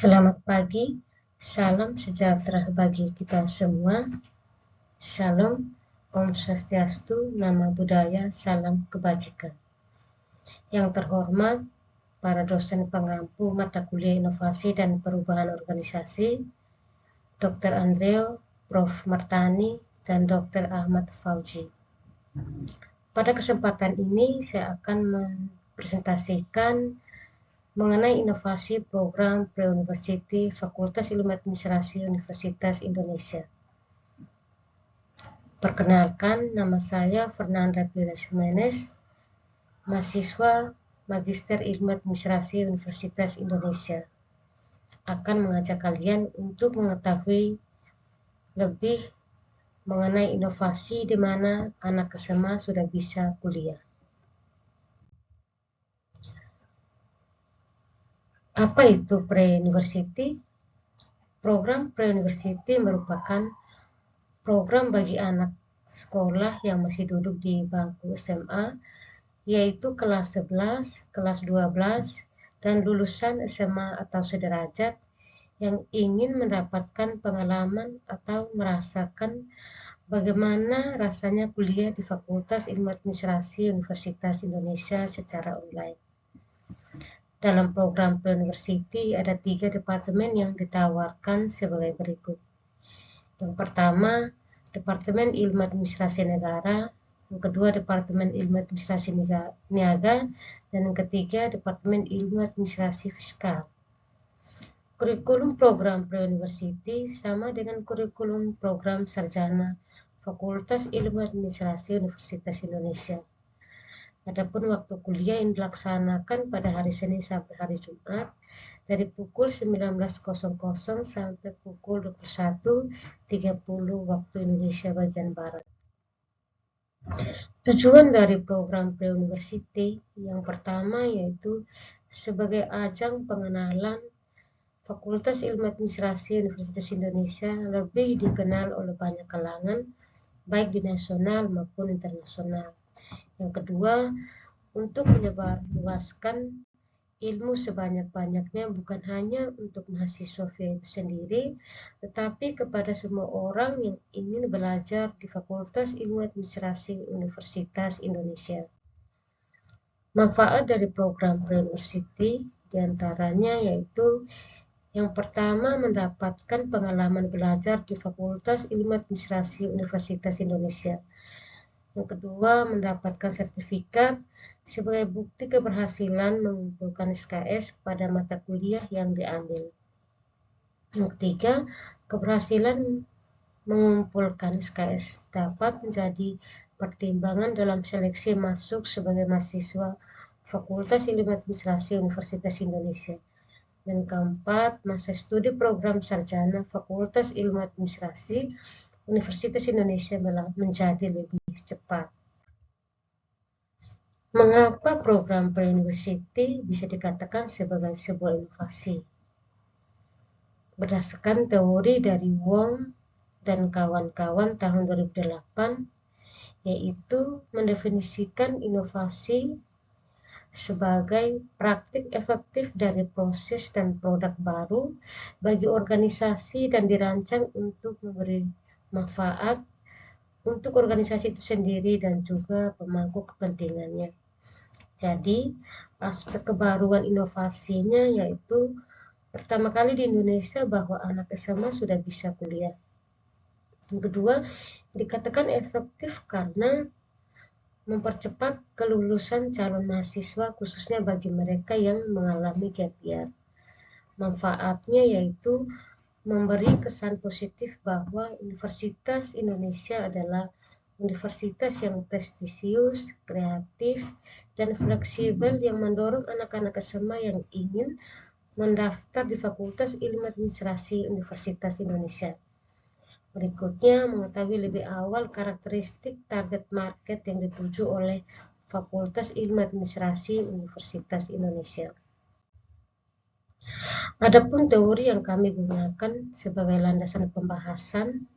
Selamat pagi, salam sejahtera bagi kita semua. Shalom, Om Swastiastu, Namo Buddhaya, salam kebajikan. Yang terhormat, para dosen pengampu mata kuliah inovasi dan perubahan organisasi, Dr. Andreo, Prof. Martani, dan Dr. Ahmad Fauji. Pada kesempatan ini saya akan mempresentasikan mengenai inovasi program Pre-University Fakultas Ilmu Administrasi Universitas Indonesia. Perkenalkan, nama saya Fernanda Pira Jimenez, mahasiswa Magister Ilmu Administrasi Universitas Indonesia. Akan mengajak kalian untuk mengetahui lebih mengenai inovasi di mana anak SMA sudah bisa kuliah. Apa itu Pre-University? Program Pre-University merupakan program bagi anak sekolah yang masih duduk di bangku SMA, yaitu kelas 11, kelas 12, dan lulusan SMA atau sederajat yang ingin mendapatkan pengalaman atau merasakan bagaimana rasanya kuliah di Fakultas Ilmu Administrasi Universitas Indonesia secara online. Dalam program Pre-University ada 3 departemen yang ditawarkan sebagai berikut. Yang pertama, Departemen Ilmu Administrasi Negara, yang kedua Departemen Ilmu Administrasi Niaga, dan yang ketiga Departemen Ilmu Administrasi Fiskal. Kurikulum program Pre-University sama dengan kurikulum program sarjana Fakultas Ilmu Administrasi Universitas Indonesia. Adapun waktu kuliah yang dilaksanakan pada hari Senin sampai hari Jumat dari pukul 19.00 sampai pukul 21.30 waktu Indonesia bagian Barat. Tujuan dari program Pre-University yang pertama yaitu sebagai ajang pengenalan Fakultas Ilmu Administrasi Universitas Indonesia lebih dikenal oleh banyak kalangan, baik di nasional maupun internasional. Yang kedua, untuk menyebarluaskan ilmu sebanyak-banyaknya bukan hanya untuk mahasiswa itu sendiri, tetapi kepada semua orang yang ingin belajar di Fakultas Ilmu Administrasi Universitas Indonesia. Manfaat dari program Pre-University diantaranya yaitu yang pertama, mendapatkan pengalaman belajar di Fakultas Ilmu Administrasi Universitas Indonesia. Yang kedua, mendapatkan sertifikat sebagai bukti keberhasilan mengumpulkan SKS pada mata kuliah yang diambil. Yang ketiga, keberhasilan mengumpulkan SKS dapat menjadi pertimbangan dalam seleksi masuk sebagai mahasiswa Fakultas Ilmu Administrasi Universitas Indonesia. Dan keempat, masa studi program sarjana Fakultas Ilmu Administrasi Universitas Indonesia menjadi lebih cepat. Mengapa program Pre-University bisa dikatakan sebagai sebuah inovasi? Berdasarkan teori dari Wong dan kawan-kawan tahun 2008, yaitu mendefinisikan inovasi sebagai praktik efektif dari proses dan produk baru bagi organisasi dan dirancang untuk memberi manfaat untuk organisasi itu sendiri dan juga pemangku kepentingannya. Jadi, aspek kebaruan inovasinya yaitu pertama kali di Indonesia bahwa anak SMA sudah bisa kuliah. Yang kedua, dikatakan efektif karena mempercepat kelulusan calon mahasiswa khususnya bagi mereka yang mengalami gap year. Manfaatnya yaitu memberi kesan positif bahwa Universitas Indonesia adalah universitas yang prestisius, kreatif, dan fleksibel yang mendorong anak-anak SMA yang ingin mendaftar di Fakultas Ilmu Administrasi Universitas Indonesia. Berikutnya, mengetahui lebih awal karakteristik target market yang dituju oleh Fakultas Ilmu Administrasi Universitas Indonesia. Adapun teori yang kami gunakan sebagai landasan pembahasan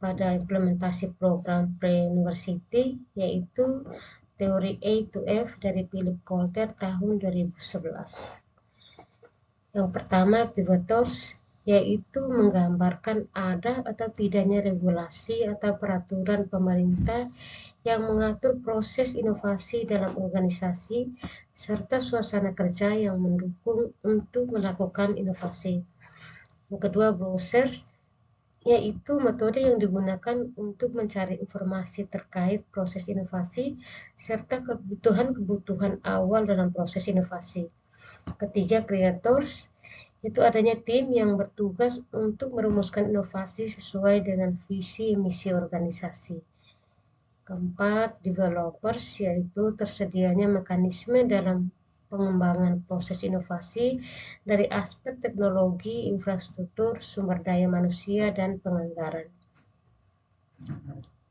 pada implementasi program Pre-University yaitu teori A to F dari Philip Coulter tahun 2011. Yang pertama, activators, yaitu menggambarkan ada atau tidaknya regulasi atau peraturan pemerintah yang mengatur proses inovasi dalam organisasi serta suasana kerja yang mendukung untuk melakukan inovasi. Yang kedua, browsers, yaitu metode yang digunakan untuk mencari informasi terkait proses inovasi serta kebutuhan-kebutuhan awal dalam proses inovasi. Ketiga, creators, itu adanya tim yang bertugas untuk merumuskan inovasi sesuai dengan visi misi organisasi. Keempat, developers, yaitu tersedianya mekanisme dalam pengembangan proses inovasi dari aspek teknologi, infrastruktur, sumber daya manusia, dan penganggaran.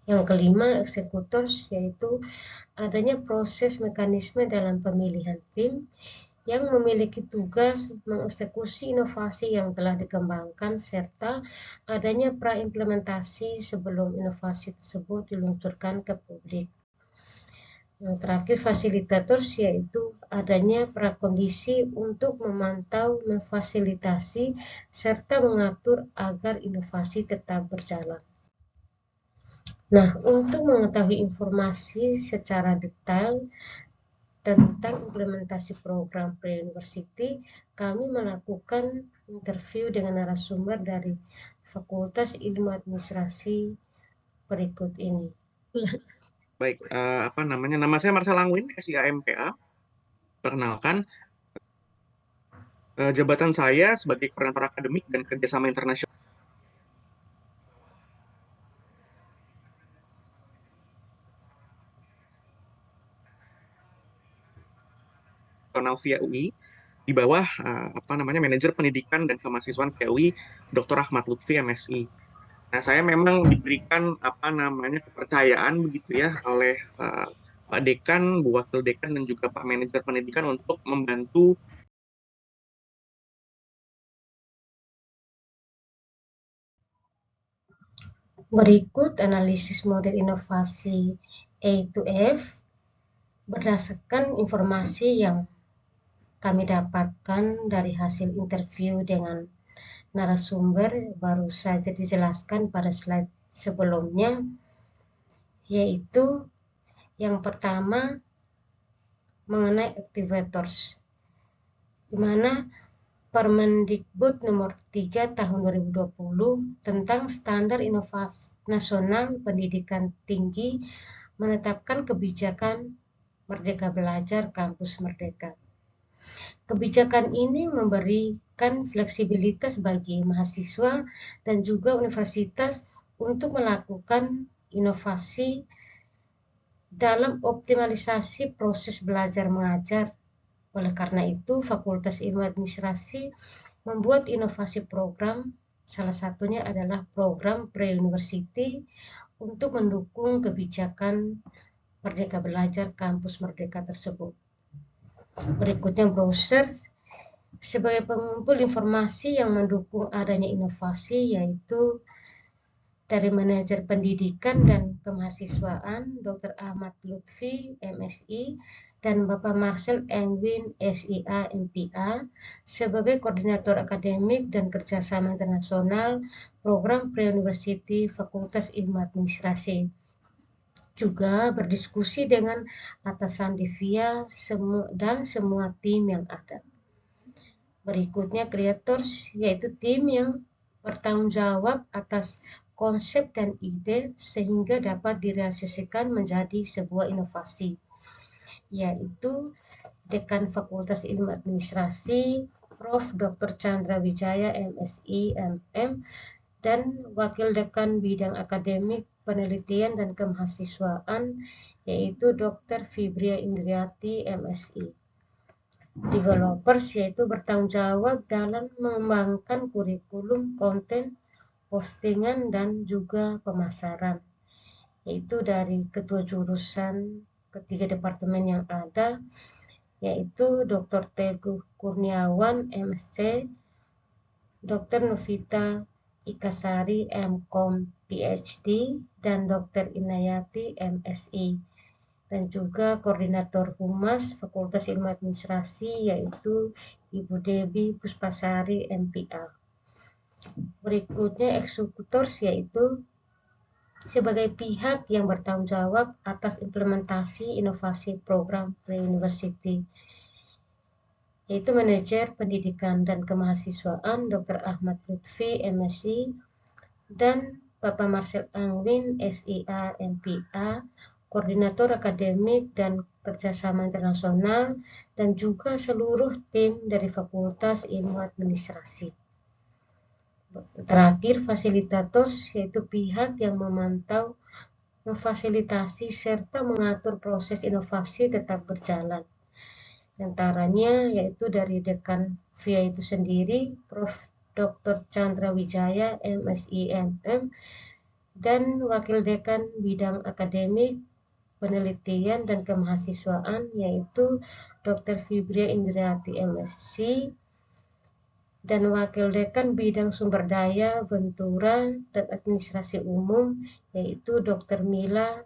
Yang kelima, executors, yaitu adanya proses mekanisme dalam pemilihan tim yang memiliki tugas mengeksekusi inovasi yang telah dikembangkan serta adanya pra-implementasi sebelum inovasi tersebut diluncurkan ke publik. Yang terakhir, fasilitators, yaitu adanya prakondisi untuk memantau, memfasilitasi, serta mengatur agar inovasi tetap berjalan. Nah, untuk mengetahui informasi secara detail tentang implementasi program pre-university, kami melakukan interview dengan narasumber dari Fakultas Ilmu Administrasi berikut ini. Baik, nama saya Marcel Langwin, SIAMPA. Perkenalkan, jabatan saya sebagai koordinator akademik dan kerjasama internasional via UI di bawah manajer pendidikan dan kemahasiswaan via UI, Dr. Ahmad Lutfi, MSI. Nah, saya memang diberikan kepercayaan begitu ya oleh Pak Dekan, Bu Wakil Dekan, dan juga Pak Manajer Pendidikan untuk membantu Berikut analisis model inovasi A to F berdasarkan informasi yang kami dapatkan dari hasil interview dengan narasumber baru saja dijelaskan pada slide sebelumnya, yaitu yang pertama mengenai activators, di mana Permendikbud nomor 3 tahun 2020 tentang Standar Inovasi Nasional Pendidikan Tinggi menetapkan kebijakan Merdeka Belajar Kampus Merdeka. Kebijakan ini memberikan fleksibilitas bagi mahasiswa dan juga universitas untuk melakukan inovasi dalam optimalisasi proses belajar mengajar. Oleh karena itu, Fakultas Ilmu Administrasi membuat inovasi program, salah satunya adalah program pre-university untuk mendukung kebijakan Merdeka Belajar Kampus Merdeka tersebut. Berikutnya, browser sebagai pengumpul informasi yang mendukung adanya inovasi, yaitu dari Manajer Pendidikan dan Kemahasiswaan Dr. Ahmad Lutfi, MSI, dan Bapak Marcel Engwin, SIA, MPA, sebagai Koordinator Akademik dan Kerjasama Internasional Program Pre-University Fakultas Ilmu Administrasi. Juga berdiskusi dengan atasan Divia dan semua tim yang ada. Berikutnya, creators, yaitu tim yang bertanggung jawab atas konsep dan ide sehingga dapat direalisasikan menjadi sebuah inovasi, yaitu Dekan Fakultas Ilmu Administrasi, Prof. Dr. Chandra Wijaya, MSI, MM, dan Wakil Dekan Bidang Akademik, Penelitian, dan Kemahasiswaan, yaitu Dr. Fibria Indriati, MSI. Developers, yaitu bertanggung jawab dalam mengembangkan kurikulum, konten, postingan, dan juga pemasaran, yaitu dari ketua jurusan ketiga departemen yang ada, yaitu Dr. Teguh Kurniawan, MSc, Dr. Novita Ikasari, MCom PhD, dan Dr. Inayati, MSI. dan juga Koordinator Humas Fakultas Ilmu Administrasi yaitu Ibu Debbie Puspasari MPA. Berikutnya eksekutors yaitu sebagai pihak yang bertanggung jawab atas implementasi inovasi program pre-university, yaitu manajer pendidikan dan kemahasiswaan Dr. Ahmad Lutfi MSI dan Bapak Marcel Angwin SIA MPA, koordinator akademik dan kerjasama internasional, dan juga seluruh tim dari Fakultas Ilmu Administrasi. Terakhir, fasilitator yaitu pihak yang memantau, memfasilitasi, serta mengatur proses inovasi tetap berjalan. Antaranya yaitu dari Dekan VIA itu sendiri, Prof. Dr. Chandra Wijaya MSI MM, dan Wakil Dekan Bidang Akademik, Penelitian dan Kemahasiswaan yaitu Dr. Fibria Indriati MSc, dan Wakil Dekan Bidang Sumber Daya, Ventura, dan Administrasi Umum yaitu Dr. Mila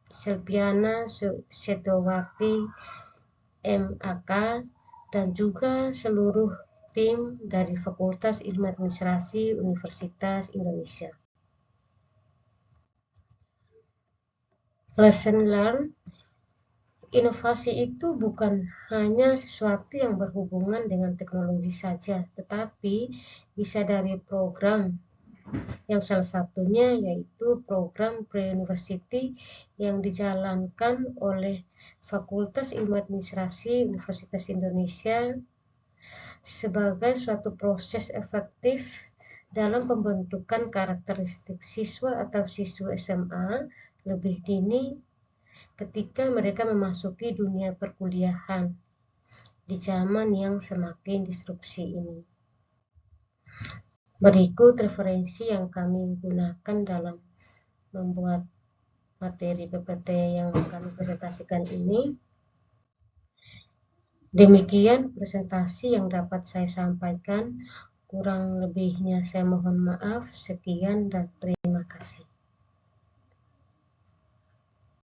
Selpiana Setowati MAK, dan juga seluruh tim dari Fakultas Ilmu Administrasi Universitas Indonesia. Lesson learned, inovasi itu bukan hanya sesuatu yang berhubungan dengan teknologi saja, tetapi bisa dari program, yang salah satunya yaitu program pre-university yang dijalankan oleh Fakultas Ilmu Administrasi Universitas Indonesia sebagai suatu proses efektif dalam pembentukan karakteristik siswa atau siswa SMA lebih dini ketika mereka memasuki dunia perkuliahan di zaman yang semakin disrupsi ini. Berikut referensi yang kami gunakan dalam membuat materi PPT yang kami presentasikan ini. Demikian presentasi yang dapat saya sampaikan. Kurang lebihnya saya mohon maaf. Sekian dan terima kasih.